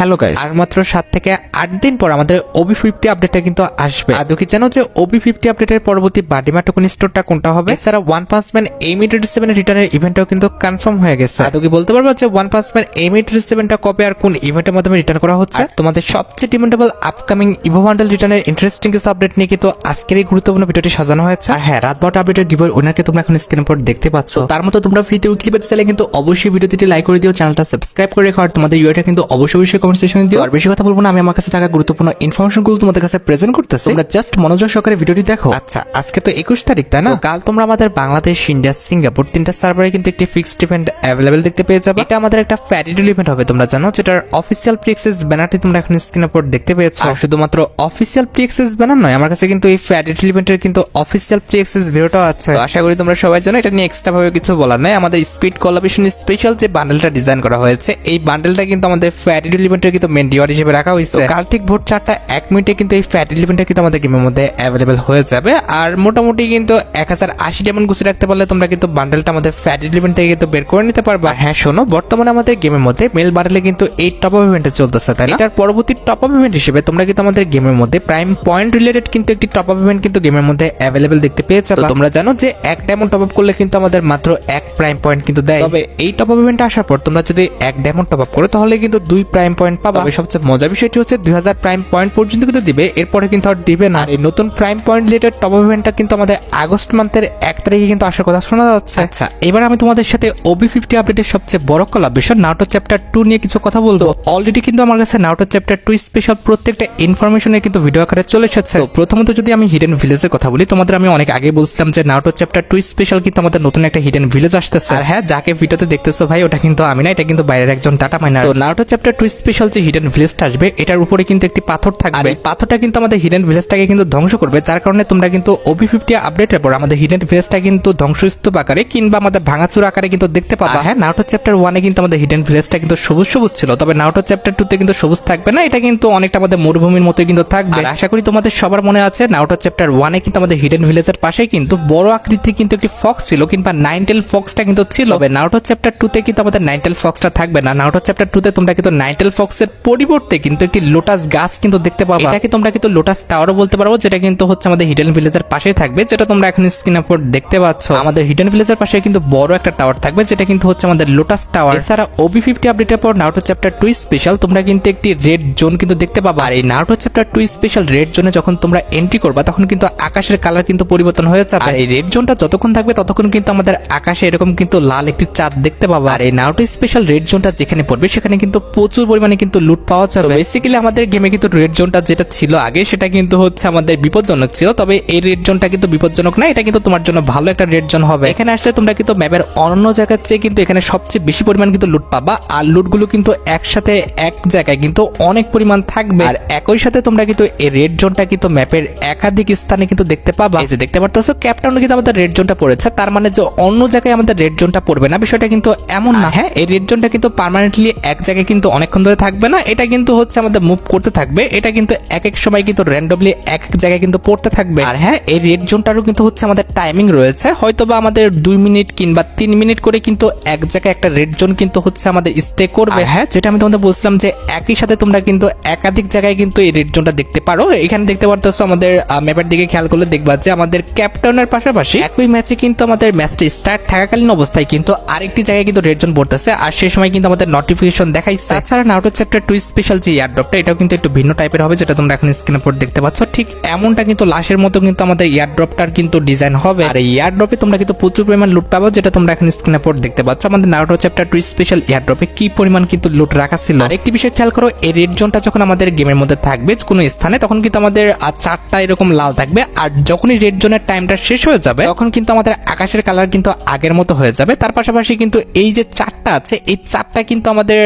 Hello guys, আর মাত্র 7 থেকে 8 দিন পর আমাদের OB50 আপডেটটা কিন্তু আসবে। আদৌ কি জানো যে OB50 আপডেটের পরবর্তী বাডিমা টোকেন স্টোরটা কোনটা হবে? এছাড়া ওয়ান পাঞ্চ ম্যান AM887 রিটার্নের ইভেন্টটাও কিন্তু কনফার্ম হয়ে গেছে। আদৌ কি বলতে পারবা যে ওয়ান পাঞ্চ ম্যান AM887টা কবে আর কোন ইভেন্টের মাধ্যমে রিটার্ন করা হচ্ছে? তোমাদের সবচেয়ে ডিমান্ডেবল আপকামিং ইভো বান্ডেল রিটার্নের ইন্টারেস্টিং কিছু আপডেট নিয়ে কিন্তু আজকের এই গুরুত্বপূর্ণ ভিডিওটি সাজানো হয়েছে। আর হ্যাঁ, রাত 12টা আপডেটের গিভওয়ে উইনারকে তোমরা এখন স্ক্রিনের উপর দেখতে পাচ্ছ। তার মতো তোমরা ফ্রিতে উইকলি পেতে চাইলে কিন্তু অবশ্যই ভিডিওটি লাইক করে দিও, চ্যানেলটা সাবস্ক্রাইব করে রেখো, আর তোমাদের ইউআইটা কিন্তু অবশ্যই কমেন্ট সেকশনে দিও। আর বেশি কথা বলবো না, আমি আমার কাছে থাকা গুরুত্বপূর্ণ ইনফরমেশনগুলো তোমাদের কাছে প্রেজেন্ট করতেছি, তোমরা জাস্ট মনোযোগ সহকারে ভিডিওটি দেখো। আচ্ছা, আজকে তো 21 তারিখ, তাই না? কাল তোমরা আমাদের বাংলাদেশ, ইন্ডিয়া, সিঙ্গাপুর তিনটা সার্ভারে কিন্তু একটি ফিক্সড ইভেন্ট অ্যাভেলেবেল দেখতে পেয়ে যাবে। এটা আমাদের একটা ফ্যারিডল ইভেন্ট হবে, তোমরা জানো, যেটার অফিসিয়াল প্রি অ্যাক্সেস ব্যানারটি তোমরা এখন স্ক্রিনের উপর দেখতে পেয়েছো। আর শুধুমাত্র অফিসিয়াল প্রি অ্যাক্সেস ব্যানার নয়, আমার কাছে কিন্তু এই ফ্যারিডল ইভেন্টের কিন্তু অফিসিয়াল প্রি অ্যাক্সেস ভিডিওটাও আছে। আশা করি তোমরা সবাই জানো, এটা নিয়ে এক্সট্রা ভাবে কিছু বলার নাই। আমাদের স্কুইড কোলাবরেশন স্পেশাল যে বান্ডেলটা ডিজাইন করা হয়েছে, এই বান্ডেলটা কিন্তু আমাদের ফ্যারিডল ইভেন্টের কিন্তু মেন ডিওয়ার হিসেবে রাখা হয়েছে। কাল ঠিক ভোর 4:01 কিন্তু এই ফ্যারিডল ইভেন্টটা কিন্তু আমাদের গেমের মধ্যে অ্যাভেলেবেল হয়ে যাবে। আর মোটামুটি কিন্তু 1080 ডায়মন্ড গুছিয়ে রাখতে পারলে তোমরা কিন্তু বান্ডেলটা আমাদের ফ্যারিডল ইভেন্ট থেকে কিন্তু বের করে নিতে পারবা। হ্যাঁ শোনো, বর্তমানে আমাদের গেমের মধ্যে মেল বান্ডেলে কিন্তু এই টপ আপ ইভেন্টে চলতেছে, তাই না? এটার পরবর্তী টপ আপ ইভেন্ট হিসেবে তোমরা কিন্তু আমাদের গেমের মধ্যে প্রাইম পয়েন্ট রিলেটেড কিন্তু একটি টপ আপ ইভেন্ট কিন্তু গেমের মধ্যে অ্যাভেলেবেল দেখতে পেয়ে যাবে। তোমরা জানো যে 1 ডায়মন্ড টপ আপ করলে কিন্তু আমাদের মাত্র 1 প্রাইম পয়েন্ট কিন্তু দেয়। তবে এই টপ আপ ইভেন্টে আসার পর তোমরা যদি 1 ডায়মন্ড টপ আপ করো তাহলে কিন্তু 2 প্রাইম পয়েন্ট পাবা। তবে সবচেয়ে মজার বিষয়টি হচ্ছে 2000 প্রাইম পয়েন্ট পর্যন্ত কিন্তু দিবে, এরপরে কিন্তু আর দিবে না। এই নতুন prime point related top up ইভেন্টটা কিন্তু আমাদের আগস্ট মান্থের 1 তারিখে কিন্তু আসার কথা শোনা যাচ্ছে। আচ্ছা, এবার আমি তোমাদের সাথে OB50 আপডেটের সবচেয়ে বড় কোলাবরেশন নারুটো চ্যাপ্টার 2 নিয়ে কিছু কথা বলবো। অলরেডি কিন্তু আমার কাছে নারুটো চ্যাপ্টার 2 স্পেশাল প্রত্যেকটা ইনফরমেশনের কিন্তু ভিডিও আকারে চলে এসেছে। তো প্রথমত যদি আমি হিডেন ভিলেজের কথা বলি, তোমাদের আমি অনেক আগে বলছিলাম যে নারুটো চ্যাপ্টার 2 স্পেশাল কিন্তু আমাদের নতুন একটা হিডেন ভিলেজ আসতেছে। আর হ্যাঁ, যাকে ভিডিওতে দেখতেছো ভাই, ওটা কিন্তু আমি না, এটা কিন্তু বাইরের একজন ডাটা মাইনার। তো নারুটো চ্যাপ্টার 2 স্পেশাল যে হিডেন ভিলেজটা আসবে, এটার উপরে কিন্তু একটি পাথর থাকবে। আর এই পাথরটা কিন্তু আমাদের হিডেন ভিলেজটাকে কিন্তু ধ্বংস করবে, যার কারণে তোমরা কিন্তু OB50 আপডেটের পর আমাদের হিডেন ভিলেজটা কিন্তু ধ্বংসস্তূপ আকারে কিংবা আমাদের ভাঙাচুরা আকারে কিন্তু দেখতে পাবা। হ্যাঁ, নারুটো চ্যাপ্টার 1 এ কিন্তু আমাদের হিডেন ভিলেজটা কিন্তু সবুজ সবুজ ছিল, তবে নারুটো চ্যাপ্টার 2 তে কিন্তু সবুজ থাকবে না, এটা কিন্তু অনেকটা আমাদের মরুভূমির মতোই কিন্তু থাকবে। আর আশা করি তোমাদের সবার মনে আছে, নারুটো চ্যাপ্টার 1 এ কিন্তু আমাদের হিডেন ভিলেজের পাশে কিন্তু বড় আকৃতির কিন্তু একটি ফক্স ছিল, কিংবা নাইনটেল ফক্সটা কিন্তু ছিল। তবে নারুটো চ্যাপ্টার 2 তে কিন্তু আমাদের নাইনটেল ফক্সটা থাকবে না। নারুটো চ্যাপ্টার 2 তে তোমরা কিন্তু নাইনটেল ফক্সের পরিবর্তে কিন্তু একটি লোটাস গাছ কিন্তু দেখতে পাবা। এটাকে তোমরা কিন্তু লোটাস টাওয়ারও বলতে পারো, যেটা কিন্তু হচ্ছে আমাদের হিডেন ভিলেজের পাশেই থাকবে, যেটা তোমরা এখন স্ক্রিনের উপর দেখতে পাচ্ছ। আমাদের হিডেন ভিলেজের পাশে কিন্তু বড় একটা টাওয়ার থাকবে, যেটা কিন্তু হচ্ছে আমাদের লোটাস টাওয়ার। এছাড়া OB50 আপডেটের পর নারুটো চ্যাপ্টার 2 স্পেশাল তোমরা কিন্তু একটি রেড জোন কিন্তু দেখতে পাবা। আর এই নারুটো চ্যাপ্টার 2 স্পেশাল রেড জোনে যখন তোমরা এন্ট্রি করবা, তখন কিন্তু আকাশের কালার কিন্তু পরিবর্তন হয়ে যাবে। আর এই রেড জোনটা যতক্ষণ থাকবে ততক্ষণ কিন্তু আমাদের আকাশে এরকম কিন্তু লাল একটি চাঁদ দেখতে পাবা। আর এই নারুটো স্পেশাল রেড জোনটা যেখানে পড়বে সেখানে কিন্তু প্রচুর পরিমাণে কিন্তু লুট পাওয়া যাবে। বেসিক্যালি আমাদের গেমে কিন্তু রেড জোনটা যেটা ছিল আগে, সেটা কিন্তু হচ্ছে আমাদের বিপজ্জনক ছিল, তবে এই রেড জোনটা কিন্তু বিপজ্জনক না, এটা কিন্তু তোমার জন্য ভালো একটা রেড জোন হবে। এখানে আসলে তোমরা কিন্তু ম্যাপের অন্য জায়গার চেয়ে কিন্তু এখানে সবচেয়ে বেশি পরিমাণ কিন্তু লুট পাবা। আর লুটগুলো কিন্তু একসাথে এক জায়গায় কিন্তু অনেক পরিমাণ থাকবে। আর একই সাথে তোমরা কিন্তু এই রেড জোনটা কিন্তু ম্যাপের একাধিক স্থানে কিন্তু দেখতে পাবা। এই যে দেখতে পারতেছো, ক্যাপটাউনে কিন্তু আমাদের রেড জোনটা পড়েছে, তার মানে যে অন্য জায়গায় আমাদের রেড জোনটা পড়বে না, বিষয়টা কিন্তু এমন না। হ্যাঁ, এই রেড জোনটা কিন্তু পার্মানেন্টলি এক জায়গায় কিন্তু অনেকক্ষণ ধরে থাকবে না, এটা কিন্তু হচ্ছে আমাদের মুভ করতে থাকবে। এটা কিন্তু এক এক সময় কিন্তু র্যান্ডমলি এক এক জায়গায় কিন্তু পড়তে থাকবে। আর হ্যাঁ, এই রেড জোনটারও কিন্তু হচ্ছে আমাদের টাইমিং রয়েছে, হয়তোবা আমাদের 2 মিনিট কিংবা 3 মিনিট করে কিন্তু এক জায়গায় একটা রেড জোন কিন্তু হচ্ছে আমাদের স্টে করবে। হ্যাঁ, যেটা আমি তোমাদের বলছিলাম যে একই সাথে তোমরা কিন্তু একাধিক জায়গায় কিন্তু এই রেড জোনটা দেখতে পারো। এখানে দেখতে পারতেছো, আমাদের ম্যাপের দিকে খেয়াল করলে দেখবা যে আমাদের ক্যাপটাউনের পাশাপাশি একই ম্যাচে কিন্তু আমাদের ম্যাচটা স্টার্ট থাকাকালীন অবস্থায় কিন্তু আরেকটি জায়গায় কিন্তু রেড জোন পড়তেছে, আর সেই সময় কিন্তু আমাদের নোটিফিকেশন দেখাইছে। তাছাড়া নারুটো চ্যাপ্টার 2 স্পেশাল যে এয়ারড্রপটা, এটাও কিন্তু একটু ভিন্ন টাইপের হবে, যেটা তোমরা এখন স্ক্রিনের উপর দেখতে পাচ্ছ। ঠিক এমনটা কিন্তু লাশের মতো কিন্তু আমাদের এয়ারড্রপটার কিন্তু ডিজাইন হবে। আর এই এয়ারড্রপে তোমরা কিন্তু প্রচুর পরিমাণ লুট পাবো, যেটা তোমরা এখন স্ক্রিনের উপর দেখতে পাচ্ছ। আমাদের নারুটো চ্যাপ্টার 2 স্পেশাল এয়ারড্রপে কি পরিমাণ কিন্তু লুট রাখা ছিল। আর একটি বিষয় খেয়াল করো, এই রেড জোনটা যখন আমাদের গেমের মধ্যে থাকবে কোনো স্থানে, তখন কিন্তু আমাদের 4টা এরকম লাল থাকবে। আর যখনই রেড জোনের টাইমটা শেষ হয়ে যাবে, তখন কিন্তু আমাদের আকাশের কালার কিন্তু আগের মতো হয়ে যাবে। তার পাশাপাশি কিন্তু এই যে 4টা আছে, এই 4টা কিন্তু আমাদের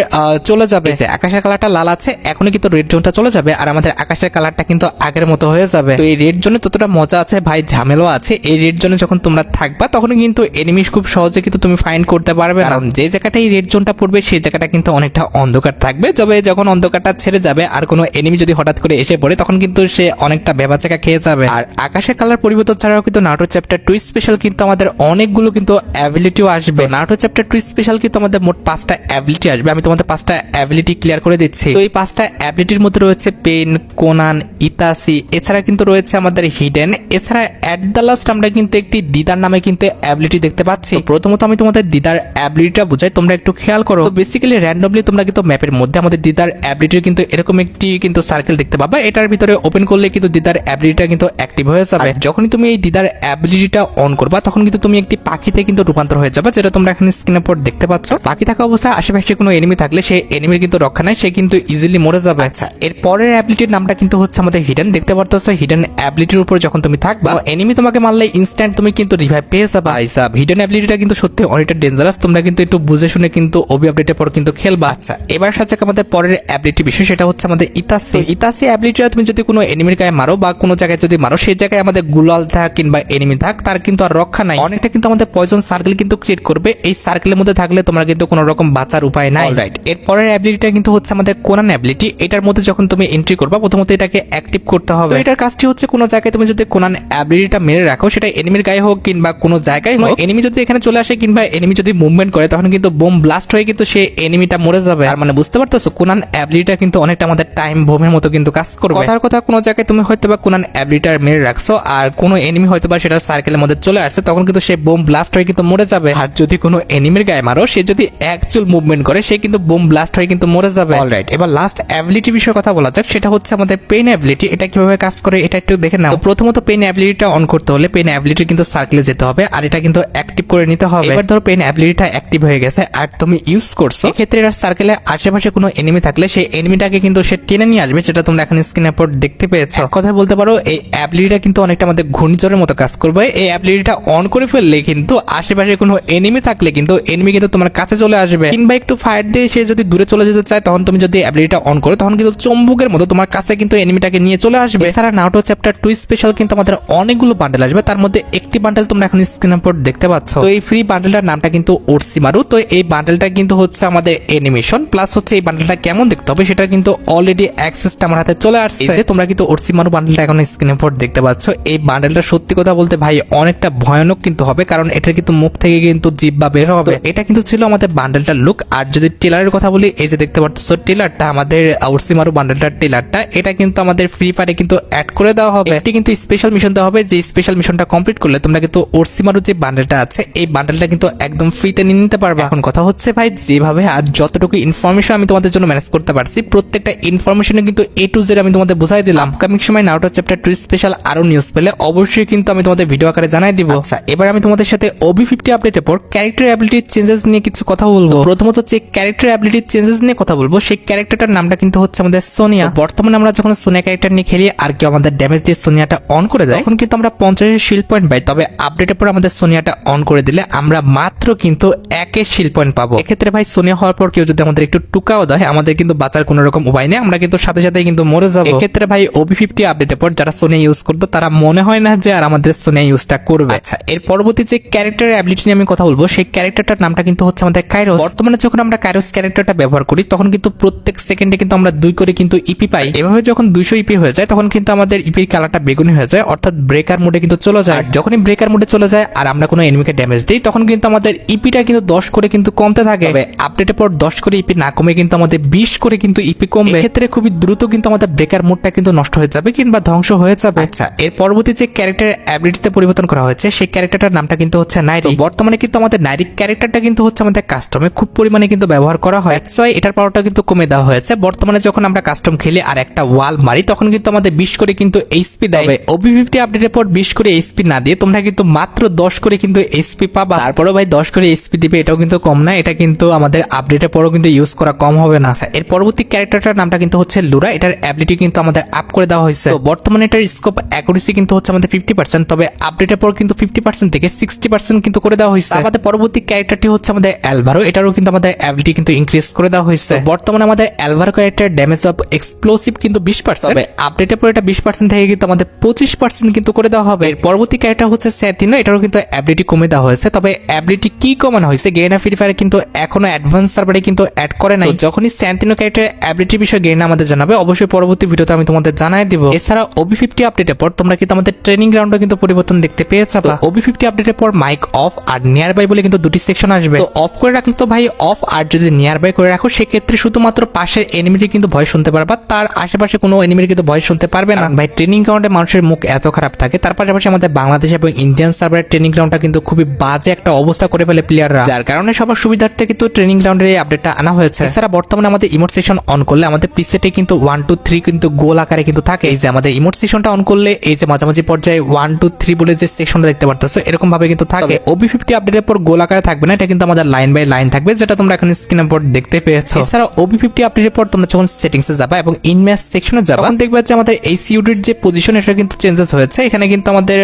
চলে যাবে। যে আকাশের কালারটা লাল আছে, এখনই কিন্তু রেড জোনটা চলে যাবে, আর আমাদের আকাশের কালারটা কিন্তু আগের মতো হয়ে যাবে। তো এই রেড জোনে যতটা মজা আছে ভাই, ঝামেলাও আছে। এই রেড জোনে যখন তোমরা থাকবা, তখন কিন্তু এনিমিস খুব সহজে কিন্তু তুমি ফাইন্ড করতে পারবে, কারণ যে জায়গাটা এই রেড জোনটা পড়বে সেই জায়গাটা কিন্তু অনেকটা অন্ধকার থাকবে। তবে যখন অন্ধকারটা ছেড়ে যাবে আর কোনো এনিমি যদি হঠাৎ করে এসে পড়ে, তখন কিন্তু সে অনেকটা ভেবাচাকা খেয়ে যাবে। আর আকাশের কালার পরিবর্তন ছাড়াও কিন্তু নারুটো চ্যাপ্টার 2 স্পেশাল কিন্তু আমাদের অনেকগুলো কিন্তু অ্যাবিলিটিও আসবে। নারুটো চ্যাপ্টার 2 স্পেশাল কিন্তু আমাদের মোট 5টা অ্যাবিলিটি আসবে। আমি তোমাদের 5টা অ্যাবিলিটি ক্লিয়ার করে দিচ্ছি। তো এই 5টা অ্যাবিলিটির মধ্যে রয়েছে পেন, কোনান, ইতাসি, এছাড়া কিন্তু রয়েছে আমাদের হিডেন, এছাড়া এট দ্য লাস্ট আমরা কিন্তু একটি দিদার নামে কিন্তু অ্যাবিলিটি দেখতে পাচ্ছি। তো প্রথমত আমি তোমাদের দিদার অ্যাবিলিটিটা বুঝাই, তোমরা একটু খেয়াল করো। তো বেসিক্যালি র্যান্ডমলি তোমরা কিন্তু ম্যাপের মধ্যে আমাদের দিদার অ্যাবিলিটির কিন্তু এরকম একটি কিন্তু সার্কেল দেখতে পাবা। এটার ভিতরে ওপেন করলে কিন্তু দিদার অ্যাবিলিটিটা কিন্তু অ্যাক্টিভ হয়ে যাবে। যখনই তুমি এই দিদার অ্যাবিলিটিটা অন করবা তখন কিন্তু তুমি একটি পাখিতে কিন্তু রূপান্তর হয়ে যাবে, যেটা তোমরা এখানে স্ক্রিনের উপর দেখতে পাচ্ছ। পাখি থাকা অবস্থায় আশেপাশে কোনো এনিমি থাকলে সেই এনিমির কিন্তু রক্ষা নাই, সে কিন্তু ইজিলি মরে যাবে। আচ্ছা, এর পরের অ্যাবিলিটির নামটা কিন্তু হচ্ছে আমাদের হিডেন। দেখতে পারতেছো হিডেন অ্যাবিলিটির উপর যখন তুমি থাকবা এনিমি তোমাকে মারলে ইনস্ট্যান্ট তুমি কিন্তু রিভাইভ পেয়ে যাবে। আইসাব হিডেন অ্যাবিলিটিটা কিন্তু সত্যি অনেকটা ডেঞ্জারাস, তোমরা কিন্তু একটু বুঝে শুনে কিন্তু ওবি আপডেটের পর কিন্তু খেলবা। আচ্ছা, এবার সাথে আমাদের পরের অ্যাবিলিটি বিষয়, সেটা হচ্ছে আমাদের ইতাসি। ইতাসি অ্যাবিলিটিটা তুমি যদি কোনো এনিমির গায়ে মারো বা কোনো জায়গায় যদি মারো, সেই জায়গায় আমাদের গুলাল থাক কিংবা এনিমি থাক, তার কিন্তু আর রক্ষা নাই। অনেকটা কিন্তু আমাদের পয়জন সার্কেল কিন্তু ক্রিয়েট করবে। এই সার্কেলের মধ্যে থাকলে তোমরা কিন্তু কোনো রকম বাঁচার উপায় নাই। অলরাইট, এর পরের অ্যাবিলিটিটা কিন্তু হচ্ছে আমাদের কোনান অ্যাবিলিটি। এটার মধ্যে যখন তুমি এন্ট্রি করবা প্রথমত এটাকে অ্যাক্টিভ করতে হবে। তো এটার কাজটি হচ্ছে কোনো জায়গায় তুমি যদি কোনান অ্যাবিলিটিটা মেরে রাখো, সেটা এনিমির গায়ে হোক কিংবা কোনো জায়গায় হোক, এনিমি যদি এখানে চলে আসে কিংবা এনিমি যদি মুভমেন্ট করে তখন কিন্তু বোম ব্লাস্ট হয়ে কিন্তু সে এনিমিটা মরে যাবে। আর মানে বুঝতে পারতেছো কোনান অ্যাবিলিটিটা কিন্তু অনেকটা আমাদের টাইম বোমের মতো কিন্তু কাজ করবে। কথার কথা কোনো জায়গায় তুমি হয়তো বা কোনান অ্যাবিলিটিটা মেরে রাখছো আর কোনো এনিমি হয়তো বা সেটা সার্কেলের মধ্যে চলে আসছে, তখন কিন্তু সে বোম ব্লাস্ট হয়ে কিন্তু মরে যাবে। আর যদি কোনো এনিমির গায়ে মারো, সে যদি অ্যাকচুয়াল মুভমেন্ট করে সে কিন্তু বোম ব্লাস্ট হয়ে কিন্তু মরে যাবে। অলরাইট, এবার লাস্ট অ্যাবিলিটি বিষয়ে কথা বলা যাক, সেটা হচ্ছে আমাদের পেন অ্যাবিলিটি। এটা কিভাবে কাজ করে এটা একটু দেখে নাও। প্রথমত পেন অ্যাবিলিটিটা অন করতে হলে পেন অ্যাবিলিটি কিন্তু সার্কেলে যেতে হবে আর এটা কিন্তু অ্যাক্টিভ করে নিতে হবে। এবার ধরো পেন অ্যাবিলিটিটা অ্যাক্টিভ হয়ে গেছে আর তুমি ইউজ করছো, এক্ষেত্রে এর সার্কেলে আশেপাশে কোনো এনিমি থাকলে সেই এনিমিটাকে কিন্তু সে টেনে নিয়ে আসবে, যেটা তোমরা এখন স্ক্রিনের উপর দেখতে পেয়েছো। কথা বলতে পারো এই অ্যাবিলিটিটা কিন্তু অনেকটা আমাদের ঘূর্ণিঝড়ের মতো কাজ করবে। এই অ্যাবিলিটিটা অন করে ফেললে কিন্তু আশেপাশে কোনো এনিমি থাকলে কিন্তু এনিমি কিন্তু তোমার কাছে চলে আসবে, কিংবা একটু ফায়ার দিয়ে সে যদি দূরে চলে যেতে চায় তখন তুমি যদি অ্যাবিলিটিটা অন করো তখন কিন্তু চম্বুকের মতো তোমার কাছে কিন্তু এনিমিটাকে নিয়ে চলে আসবে। এছাড়া নারুটো চ্যাপ্টার 2 স্পেশাল কিন্তু আমাদের অনেকগুলো বান্ডেল আসবে, তার মধ্যে একটি বান্ডেল তোমরা এখন স্ক্রিনের উপর দেখতে পাচ্ছ। তো এই ফ্রি বান্ডেলটার নামটা কিন্তু ওরসিমারু। তো এই বান্ডেলটা কিন্তু হচ্ছে আমাদের অ্যানিমেশন প্লাস হচ্ছে এই বান্ডেলটা কেমন দেখতে হবে সেটা কিন্তু অলরেডি অ্যাক্সেসটা আমার হাতে চলে আসছে। তোমরা কিন্তু ওরসিমারু বান্ডেলটা এখন স্ক্রিনের উপর দেখতে পাচ্ছ। এই বান্ডেলটা সত্যি কথা বলতে ভাই অনেকটা ভয়ানক কিন্তু হবে, কারণ এটার কিন্তু মুখ থেকে কিন্তু জিহ্বা বের হবে। এটা কিন্তু ছিল আমাদের বান্ডেলটার লুক। আর যদি টেলারের কথা বলি, এই যে দেখতে পাচ্ছ টেলারটা আমাদের ওরসিমারু বান্ডেলটার টেলারটা, এটা কিন্তু আমাদের ফ্রি ফায়ারে কিন্তু অ্যাড করে দেওয়া হবে। এটি কিন্তু স্পেশাল মিশন দেওয়া হবে, যে স্পেশাল মিশনটা কমপ্লিট করলে তোমরা কিন্তু ওরসিমারু যে বান্ডেলটা আছে এই বান্ডেলটা কিন্তু একদম ফ্রিতে নিয়ে নিতে পারবে। এখন কথা হচ্ছে ভাই, যেভাবে আর যতটুকু ইনফরমেশন আমি তোমাদের জন্য ম্যানেজ করতে পারছি, প্রত্যেকটা ইনফরমেশনে কিন্তু A to Z আমি তোমাদের বুঝাই দিলাম। আপকামিং সময় নারুটো চ্যাপ্টার 2 স্পেশাল আরো নিউজ পেলে অবশ্যই কিন্তু আমি তোমাদের ভিডিও আকারে জানাই দিব। আচ্ছা, এবার আমি তোমাদের সাথে OB50 আপডেটের পর ক্যারেক্টার অ্যাবিলিটি চেঞ্জেস নিয়ে কিছু কথা বলবো। প্রথমত যে ক্যারেক্টার অ্যাবিলিটি চেঞ্জেস নিয়ে কথা বলবো, সেই ক্যারেক্টারটার নামটা কিন্তু হচ্ছে আমাদের সোনিয়া। বর্তমানে আমরা যখন সোনিয়া ক্যারেক্টার নিয়ে খেলি আর কেউ আমাদের ড্যামেজ দিয়ে সোনিয়াটা অন করে দেয়, তখন কিন্তু আমরা 50 শিল্ড পয়েন্ট পাই। তবে আপডেটের পর আমাদের সোনিয়াটা অন করে দিলে আমরা মাত্র কিন্তু 1 শিল্ড পয়েন্ট পাবো। এক্ষেত্রে ভাই সোনিয়া হওয়ার পর কেউ যদি আমাদের একটু টুকাও দেয়, আমাদের কিন্তু বাঁচার কোনো রকম উপায় নেই, আমরা কিন্তু সাথে সাথে কিন্তু মরে যাবো। এক্ষেত্রে ভাই OB50 আপডেটের পর যারা সোনিয়া ইউজ করতো তারা মনে হয় না যে আর আমাদের সোনিয়া ইউজটা করবে। আচ্ছা, এর পরবর্তী যে ক্যারেক্টার অ্যাবিলিটি নিয়ে আমি কথা বলবো, সেই ক্যারেক্টারটার নামটা কিন্তু হচ্ছে আমাদের কাইরোস। বর্তমানে যখন আমরা কাইরোস ক্যারেক্টারটা ব্যবহার করি তখন কিন্তু প্রত্যেক সেকেন্ডে কিন্তু আমরা 2 করে কিন্তু ইপি পাই। এভাবে যখন 200 ইপি হয়ে যায় তখন কিন্তু আমাদের ইপির কালারটা বেগুনি হয়ে যায়, অর্থাৎ ব্রেকার মোডে কিন্তু চলে যায়। যখনই ব্রেকার মোডে চলে যায় আর আমরা কোনো এনিমিকে ড্যামেজ দিই তখন কিন্তু আমাদের ইপিটা কিন্তু 10 করে কিন্তু কমতে থাকে। আপডেটের পর 10 করে ইপি না কমে কিন্তু আমাদের 20 করে কিন্তু ইপি কমবে। এক্ষেত্রে খুবই দ্রুত কিন্তু আমাদের ব্রেকার মোডটা কিন্তু নষ্ট হয়ে যাবে কিংবা ধ্বংস হয়ে যাবে। আচ্ছা, এর পরবর্তী যে ক্যারেক্টার অ্যাবিলিটিতে পরিবর্তন করা হয়েছে সেই ক্যারেক্টারটার নামটা কিন্তু হচ্ছে নাইরি। বর্তমানে কিন্তু আমাদের নাইরি ক্যারেক্টারটা কিন্তু হচ্ছে আমাদের কাস্টমে খুব পরিমাণে কিন্তু ব্যবহার করা হয়, সো এটার পাওয়ারটা কিন্তু কমে দেওয়া হয়েছে। বর্তমানে যখন আমরা কাস্টম খেলি আর একটা ওয়াল মারি তখন কিন্তু আমাদের 20 করে কিন্তু এইচপি দেয়। OB50 আপডেটের পর 20 করে এইচপি না দিয়ে তোমরা কিন্তু মাত্র 10 করে কিন্তু এইচপি পাবা। তারপরে ভাই 10 করে এইচপি দিবে, এটাও কিন্তু কম না, এটা কিন্তু আমাদের আপডেটের পরও কিন্তু ইউজ করা কম হবে না। এর পরবর্তী ক্যারেক্টারটার নামটা কিন্তু হচ্ছে লুরা। এটার অ্যাবিলিটি কিন্তু আমাদের আপ করে দেওয়া হয়েছে। তো বর্তমানে এটার স্কোপ অ্যাকুরেসি কিন্তু হচ্ছে আমাদের 50%, তবে আপডেটের পর কিন্তু 50% থেকে 60% কিন্তু করে দেওয়া হয়েছে। আমাদের পরবর্তী ক্যারেক্টারটি হচ্ছে আমাদের অ্যালভারো। এটারও কিন্তু আমাদের অ্যাবিলিটি কিন্তু ইনক্রিজ করে দেওয়া হয়েছে। বর্তমানে আমাদের অ্যালভারো ক্যারেক্টার ড্যামেজ অফ এক্সপ্লোসিভ কিন্তু 20%, তবে আপডেটের পর এটা 20% থেকে কিন্তু আমাদের 25% কিন্তু করে দেওয়া হবে। এর পরবর্তী ক্যারেক্টার হচ্ছে স্যান্তিনো। এটারও কিন্তু অ্যাবিলিটি কমে দেওয়া হয়েছে, তবে অ্যাবিলিটি কি কমানো হয়েছে গেনা ফ্রি ফায়ার কিন্তু এখনো অ্যাডভান্স সার্ভারে কিন্তু অ্যাড করে নাই। যখনই স্যান্তিনো ক্যারেক্টার অ্যাবিলিটি বিষয়ে গেনা আমাদের জানাবে অবশ্যই পরবর্তী ভিডিওতে আমি তোমাদের জানাই দিব। এছাড়া OB50 আপডেটের পর তোমরা কিন্তু আমাদের ট্রেনিং গ্রাউন্ডে কিন্তু পরিবর্তন দেখতে পেয়েছো। OB50 আপডেটের পর মাইক অফ আর নিয়ার বাই বলে কিন্তু দুটি সেকশন আসবে। তো অফ করে রাখলে তো ভাই অফ, আর যদি নিয়ার বাই করে রাখো সেক্ষেত্রে সেক্ষেত্রে শুধুমাত্র পাশের এনিমিটি কিন্তু ভয় শুনতে পারবা, তার আশেপাশে কোনো এনিমির কিন্তু ভয় শুনতে পারবে না। ভাই ট্রেনিং গ্রাউন্ডে মানুষের মুখ এত খারাপ থাকে, তার পাশাপাশি আমাদের বাংলাদেশ এবং ইন্ডিয়ান সার্ভারের ট্রেনিং গ্রাউন্ডটা কিন্তু খুবই বাজে একটা অবস্থা করে ফেলে প্লেয়াররা, যার কারণে সবার সুবিধার্থে কিন্তু ট্রেনিং গ্রাউন্ডের এই আপডেটটা আনা হয়েছে। এছাড়া বর্তমানে আমাদের ইমোট সেকশন অন করলে আমাদের প্রিসেটে কিন্তু 1 2 3 কিন্তু গোল আকারে কিন্তু থাকে। এই যে আমাদের ইমোট সেকশনটা অন করলে এই যে মাঝামাঝি পর্যায়ে 1 2 3 বলে যে সেকশনটা দেখতে পারতেছো এরকম ভাবে কিন্তু থাকে। OB50 আপডেটের পর গোল আকারে থাকবে না, এটা কিন্তু আমাদের লাইন বাই লাইন থাকবে, যেটা তোমরা এখন স্ক্রিনের উপর দেখতে পেয়েছো। এছাড়া OB50 আপডেটের পর তোমরা যখন সেটিংসে যাবা এবং ইন ম্যাচ সেকশনে যাবা তখন দেখবে যে আমাদের এই সিউডির যে পজিশন এটা কিন্তু চেঞ্জেস হয়েছে। এখানে কিন্তু আমাদের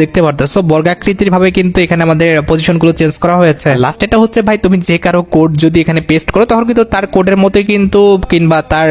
দেখতে পারতেছো বর্গাকৃতির ভাবে কিন্তু এখানে আমাদের পজিশনগুলো চেঞ্জ করা হয়েছে। লাস্ট এটা হচ্ছে ভাই তুমি যে কারো কোড যদি এখানে পেস্ট করো তখন কিন্তু তার কোডের মতোই কিন্তু কিংবা তার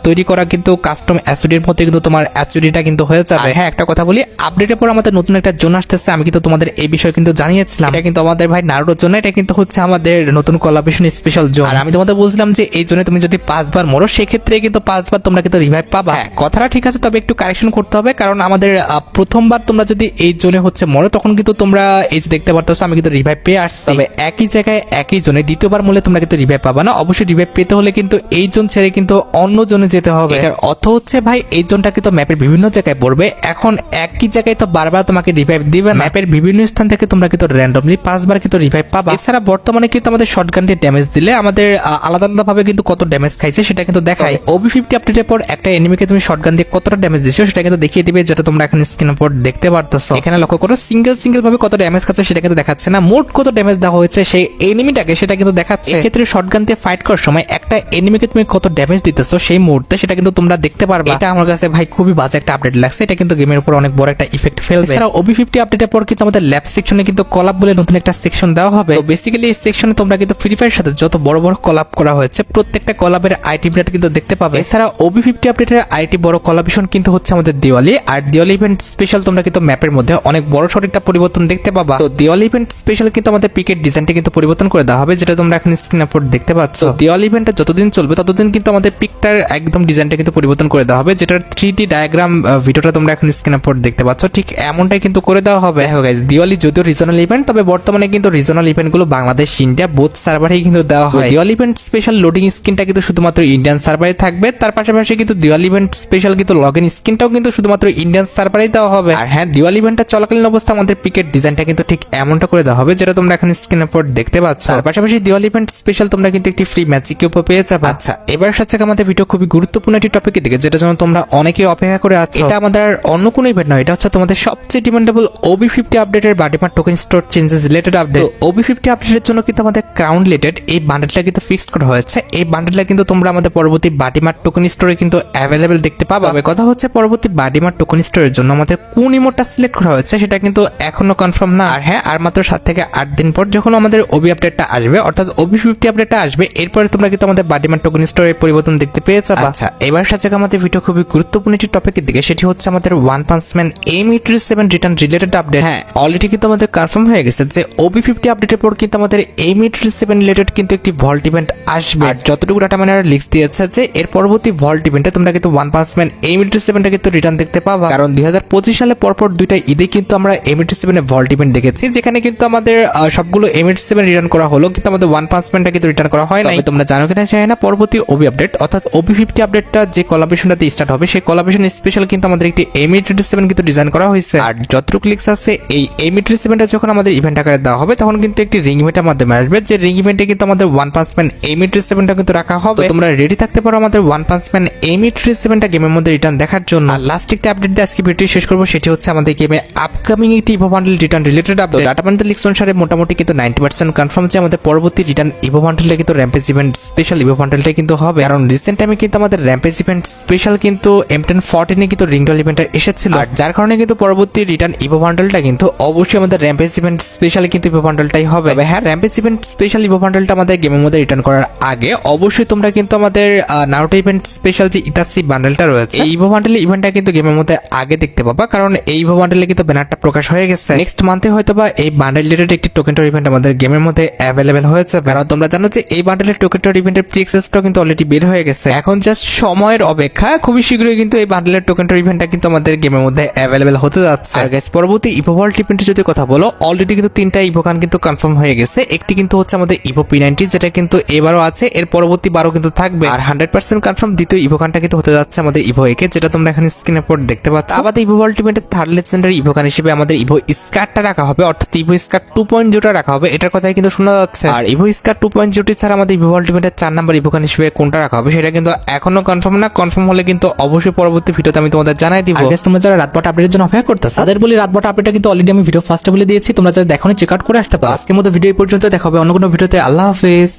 তৈরি করা কিন্তু কাস্টম অ্যাসিডের মতো কিন্তু তোমার অ্যাসিডিটা কিন্তু হয়ে যাবে। হ্যাঁ একটা কথা বলি, আপডেটের পর আমাদের নতুন একটা জোন আসতেছে, আমি কিন্তু তোমাদের এই বিষয়ে কিন্তু জানিয়েছিলাম। এটা কিন্তু আমাদের ভাই নারুটোর জন্য, এটা কিন্তু হচ্ছে আমাদের নতুন কোলাবরেশন স্পেশাল জোন। আর আমি তোমাদের বলছিলাম যে এই জোনে তুমি যদি 5 বার মরো সেক্ষেত্রে কিন্তু 5 বার তোমরা কিন্তু রিভাইভ পাবা। হ্যাঁ কথাটা ঠিক আছে, তবে একটু কারেকশন করতে হবে, কারণ আমাদের প্রথমবার তোমরা যদি এই জোনে হচ্ছে মরো তখন কিন্তু তোমরা এই যে দেখতে পারতেছো আমি কিন্তু রিভাইভ পেয়ে আসছি। তবে একই জায়গায় একই জোনে দ্বিতীয়বার মরলে তোমরা কিন্তু রিভাইভ পাবা না। অবশ্যই রিভাইভ পেতে হলে কিন্তু এই জোন ছেড়ে কিন্তু অন্য জোনে যেতে হবে। এর অর্থ হচ্ছে ভাই এই জোনটা কিন্তু ম্যাপের বিভিন্ন জায়গায় পড়বে, এখন একই জায়গায় তো বারবার তোমাকে রিভাইভ দিবে না। ম্যাপের বিভিন্ন স্থান থেকে তোমরা কিন্তু র্যান্ডমলি 5 বার কিন্তু রিভাইভ পাবা। এছাড়া বর্তমানে কিন্তু আমাদের শটগান দিয়ে ড্যামেজ দিলে আমাদের আলাদা আলাদা ভাবে কিন্তু কত ড্যামেজ খাইছে সেটা কিন্তু দেখায়। OB50 আপডেটের পর একটা এনিমিকে তুমি শটগান দিয়ে কতটা ড্যামেজ দিছো সেটা কিন্তু দেখিয়ে দিবে, যেটা তোমরা এখন স্ক্রিনের উপর দেখতে পারতেছো। এখানে লক্ষ্য করো সিঙ্গেল ভাবে কত ড্যামেজ খাচ্ছে সেটা কিন্তু দেখাচ্ছে না, মোট কত ড্যামেজ দেওয়া হয়েছে সেই এনিমিটাকে সেটা কিন্তু দেখাচ্ছে। এক্ষেত্রে শটগান দিয়ে ফাইট করার সময় একটা এনিমিকে তুমি কত ড্যামেজ দিতেছো সেই মুহূর্তে সেটা কিন্তু তোমরা দেখতে পারবে। এটা আমার কাছে ভাই খুবই বাজে একটা আপডেট লাগছে, এটা কিন্তু গেমের উপর অনেক বড় একটা ইফেক্ট ফেলবে। এছাড়া OB50 আপডেটের পর কিন্তু আমাদের ল্যাব সেকশনে কিন্তু কলাব বলে নতুন একটা সেকশন দেওয়া হবে। তো বেসিক্যালি এই সেকশনে তোমরা কিন্তু ফ্রি ফায়ারের সাথে যত বড় বড় কলাব করা হয়েছে প্রত্যেকটা কলাবের আইটেমটা কিন্তু দেখতে পাবে। এছাড়া OB50 আপডেটের আইটি বড় কলাবেশন কিন্তু হচ্ছে আমাদের দিওয়ালি, আর দিওয়ালি ইভেন্ট স্পেশাল তোমরা কিন্তু ম্যাপের মধ্যে অনেক বড় সড় একটা পরিবর্তন দেখতে পাবা। তো দিওয়ালি ইভেন্ট স্পেশাল কিন্তু আমাদের পিকের ডিজাইনটা কিন্তু পরিবর্তন করে দেওয়া হবে, যেটা তোমরা এখন স্ক্রিনের উপর দেখতে পাচ্ছ। দিওয়ালি ইভেন্টটা যতদিন চলবে ততদিন কিন্তু আমাদের পিকটার একদম ডিজাইনটা কিন্তু পরিবর্তন করে দেওয়া হবে, যেটার 3D ডায়াগ্রাম ভিডিওটা তোমরা এখন স্ক্রিনের উপর দেখতে পাচ্ছ, ঠিক এমনটাই কিন্তু করে দেওয়া হবে। হ্যাঁ গাইস, দিওয়ালি যদিও রিজনাল ইভেন্ট, তবে বর্তমানে কিন্তু রিজনাল ইভেন্ট গুলো বাংলাদেশ ইন্ডিয়া বোথ সার্ভারেই কিন্তু দেওয়া হয়। দিওয়ালি ইভেন্ট স্পেশাল লোডিং স্ক্রিনটা কিন্তু শুধুমাত্র ইন্ডিয়ান সার্ভারে থাকবে, তার পাশাপাশি কিন্তু দিওয়ালি ইভেন্ট স্পেশাল কিন্তু লগইন স্ক্রিনটাও কিন্তু শুধুমাত্র ইন্ডিয়ান সার্ভারেই দেওয়া হবে। আর হ্যাঁ, দিওয়ালি ইভেন্টটা চলাকালীন অবস্থা আমাদের পিকের ডিজাইনটা কিন্তু ঠিক এমনটা করে দেওয়া হবে, যেটা তোমরা এখন স্ক্রিনের উপর দেখতে পাচ্ছ। তার পাশাপাশি দিওয়ালি ইভেন্ট স্পেশাল তোমরা কিন্তু একটি ফ্রি ম্যাজিক কিউবও পেয়ে যাবে। আচ্ছা, এবার সাথে আমাদের ভিডিও খুবই গুরুত্বপূর্ণ একটি টপিকের দিকে, যেটা জন্য তোমরা অনেকেই অপেক্ষা করে আছো। এটা আমাদের অন্য কোনো ইভেন্ট নয়, এটা হচ্ছে তোমাদের সবচেয়ে ডিমান্ডেবল OB50 আপডেটের বাডিমার token store changes related update. OB50 আপডেটের জন্য কিন্তু আমাদের ক্রাউন রিলেটেড এই বান্ডেলটা কিন্তু ফিক্সড করা হয়েছে। এই বান্ডেলটা কিন্তু তোমরা আমাদের পরবর্তী বাডিমার টোকেন স্টোরে কিন্তু অ্যাভেলেবেল দেখতে পাবে। কথা হচ্ছে পরবর্তী বাডিমার টোকেন স্টোরের জন্য আমাদের কোন ইমোটটা সিলেক্ট করা হয়েছে সেটা কিন্তু এখনো কনফার্ম না। আর হ্যাঁ, আর মাত্র 7 থেকে 8 দিন পর যখন আমাদের OB আপডেটটা আসবে, অর্থাৎ OB50 আপডেটটা আসবে, এরপরে তোমরা কিন্তু আমাদের বাডিমার টোকেন স্টোরে পরিবর্তন দেখতে পেয়ে যাবে। আচ্ছা, এবার সাথে আমাদের ভিডিও খুবই গুরুত্বপূর্ণ একটি টপিকের দিকে, সেটি হচ্ছে আমাদের one punch man AM837 return related update. হ্যাঁ, অলরেডি কিন্তু আমাদের কনফার্ম হয়ে গেছে যে OB50 আপডেটের পর কিন্তু আমাদের AM837 রিলেটেড কিন্তু একটি ভল্ট ইভেন্ট আসবে। আর যতটুকু ডাটা মাইনার লিস্ট দিয়েছে যে এর পরবর্তী ভল্ট ইভেন্টে তোমরা কিন্তু ওয়ান পাঞ্চ ম্যান AM837টা কিন্তু রিটার্ন দেখতে পাবা, কারণ 2025 সালে পরপর দুইটা ঈদে কিন্তু আমরা AM837 এর ভল্ট ইভেন্ট দেখেছি, যেখানে কিন্তু আমাদের সবগুলো AM837 রিটার্ন করা হলো, কিন্তু আমাদের ওয়ান পাঞ্চ ম্যানটা কিন্তু রিটার্ন করা হয় নাই। তোমরা জানো কিনা জানি না, পরবর্তী OB আপডেট অর্থাৎ OB50 আপডেটটা যে কোলাবরেশনটাতে স্টার্ট হবে সেই কোলাবরেশন স্পেশাল কিন্তু আমাদের একটি AM837 কিন্তু ডিজাইন করা হয়েছে। আর যতটুকু লিক্স আছে এই AM837টা যখন আমাদের ইভেন্ট আকারে দেওয়া হবে তখন কিন্তু একটি রিং ইভেন্টের মাধ্যমে আসবে, যে রিং ইভেন্টে কিন্তু আমাদের ওয়ান পাঞ্চ ম্যান AM837টা কিন্তু রাখা হবে। তোমরা রেডি থাকতে পারো আমাদের ওয়ান পাঞ্চ ম্যান AM837টা গেমের মধ্যে রিটার্ন দেখার জন্য। আর লাস্ট একটা আপডেট দিয়ে আজকে ভিডিও শেষ করবো, সেটি হচ্ছে আমাদের গেমে আপকামিং একটি evo bundle return related update. Data bundle leaks অনুসারে মোটামুটি কিন্তু 90% কনফার্ম যে আমাদের পরবর্তী রিটার্ন ইভো বান্ডেলটা কিন্তু র্যাম্পেজ ইভেন্ট স্পেশাল ইভো বান্ডেলটা কিন্তু হবে, কারণ রিসেন্ট টাইমে কিন্তু আমাদের র্যাম্পেজ ইভেন্ট স্পেশাল কিন্তু M1014 এ কিন্তু রিংডল ইভেন্টটা এসেছিল, আর যার কারণে কিন্তু পরবর্তী রিটার্ন ইভো বান্ডেলটা কিন্তু অবশ্যই আমাদের র্যাম্পেজ ইভেন্ট স্পেশাল কিন্তু ইভো বান্ডেলটাই হবে। হ্যাঁ, র্যাম্পেজ ইভেন্ট স্পেশাল ইভো বান্ডেলটা আমাদের গেমের মধ্যে রিটার্ন করার আগে অবশ্যই তোমরা কিন্তু আমাদের নারুটো ইভেন্ট স্পেশাল যে ইতাসি বান্ডেলটা রয়েছে এই ইভো বান্ডেল ইভেন্টটা কিন্তু গেমের মধ্যে আগে দেখতে পাবা, কারণ এই ইভো বান্ডেলে কিন্তু ব্যানারটা প্রকাশ হয়ে গেছে। নেক্সট মান্থে হয়তোবা এই বান্ডেল রিলেটেড একটি টোকেন ইভেন্ট আমাদের গেমের মধ্যে অ্যাভেলেবেল হয়েছে, কারণ তোমরা জানো যে এই বান্ডেলের টোকেন ইভেন্টের প্রি অ্যাক্সেসটা কিন্তু অলরেডি বের হয়ে গেছে। এখন জাস্ট সময়ের অপেক্ষা, খুবই শীঘ্রই কিন্তু এই বান্ডেলের টোকেন ইভেন্টটা কিন্তু আমাদের গেমের মধ্যে অ্যাভেলেবেল হতে যাচ্ছে। আর গাইস, পরবর্তী ইভো ভল্ট ইভেন্টের যদি কথা বলো, অলরেডি কিন্তু 3টা ইভো গান কিন্তু কনফার্ম হয়ে গেছে। একটি কিন্তু হচ্ছে আমাদের ইভো P90, যেটা কিন্তু এবারও আছে, এর পরবর্তী বারও কিন্তু থাকবে। আর 100% কনফার্ম দ্বিতীয় ইভোকানটা কিন্তু হতে যাচ্ছে আমাদের ইভো একে, যেটা তোমরা এখানে স্ক্রিনের পর দেখতে পাচ্ছ। আমাদের ইভো আলটিমেটের থার্ড লেজেন্ডারি ইভোকান হিসেবে আমাদের ইভো স্কারটা রাখা হবে, অর্থাৎ ইভো স্কার 2.0টা রাখা হবে, এটার কথাই কিন্তু শোনা যাচ্ছে। আর ইভো স্কার 2.0 ছাড়া আমাদের ইভো আলটিমেটের 4 নাম্বার ইভোকান হিসেবে কোনটা রাখা হবে সেটা কিন্তু এখনো কনফার্ম না। কনফার্ম হলে কিন্তু অবশ্যই পরবর্তী ভিডিওতে আমি তোমাদের জানাই দিব। তোমরা যারা রাতবাট আপডেটের জন্য অপেক্ষা করতেছো তাদের বলি রাতবাট আপডেটটা কিন্তু অলরেডি আমি ভিডিও ফার্স্টে বলে দিয়েছি, তোমরা যারা দেখোনি চেক আউট করে আসতে পারো। আজকের মতো ভিডিও এই পর্যন্ত, দেখা হবে অন্য কোনো ভিডিওতে। আল্লাহ হাফেজ।